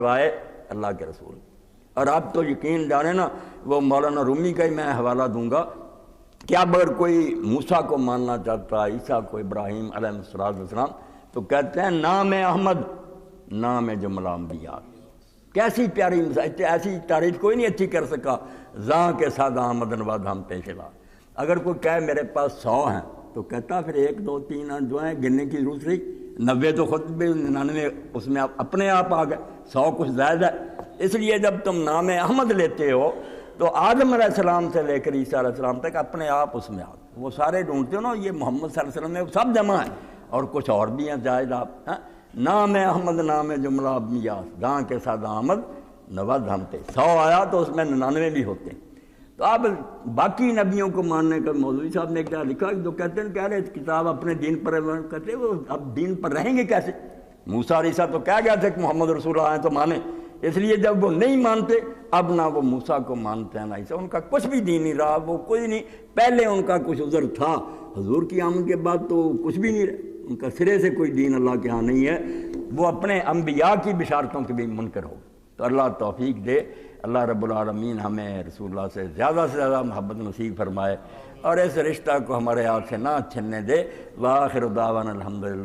وائے اللہ کے رسول۔ اور اب تو یقین جانے نا، وہ مولانا رومی کا ہی میں حوالہ دوں گا کہ اب اگر کوئی موسیٰ کو ماننا چاہتا ہے، عیسیٰ کو، ابراہیم علیہ السلام، تو کہتے ہیں نام احمد نام جملہ انبیاء۔ کیسی پیاری مثال، ایسی تعریف کوئی نہیں اچھی کر سکا۔ زاں کے ساتھ آمد نواد ہم پیش لا۔ اگر کوئی کہے میرے پاس 100 ہیں تو کہتا پھر 1 2 3 جو ہیں گننے کی ضرورت رہی، 90 تو خود بھی 99 اس میں اپنے آپ آ گئے، 100 کچھ زائد ہے۔ اس لیے جب تم نام احمد لیتے ہو تو آدم علیہ السلام سے لے کر عیسیٰ علیہ السلام تک اپنے آپ اس میں آ گئے۔ وہ سارے ڈھونڈتے ہو نا، یہ محمد صلی اللہ علیہ وسلم میں سب جمع ہیں، اور کچھ اور بھی ہیں زائد آپ۔ نام احمد نام جملہ ابنیاس داں کے ساتھ آمد نواد ہم پہ 100 آیا تو اس میں 99 بھی ہوتے ہیں۔ تو اب باقی نبیوں کو ماننے کا مولوی صاحب نے کیا لکھا، جو کہتے ہیں کہہ رہے کتاب اپنے دین پر کہتے ہیں، وہ اب دین پر رہیں گے کیسے؟ موسیٰ علیہ السلام تو کہہ گیا تھا کہ محمد رسول اللہ ہیں تو مانیں۔ اس لیے جب وہ نہیں مانتے، اب نہ وہ موسیٰ کو مانتے ہیں نہ عیسیٰ، ان کا کچھ بھی دین نہیں رہا، وہ کوئی نہیں۔ پہلے ان کا کچھ عذر تھا، حضور کی آمد کے بعد تو کچھ بھی نہیں رہا، ان کا سرے سے کوئی دین اللہ کے ہاں نہیں ہے۔ وہ اپنے انبیاء کی بشارتوں کے بھی منکر ہو۔ تو اللہ توفیق دے، اللہ رب العالمین ہمیں رسول اللہ سے زیادہ محبت نصیب فرمائے، اور اس رشتہ کو ہمارے ہاتھ سے نہ چھننے دے۔ وآخر دعوانا الحمدللہ۔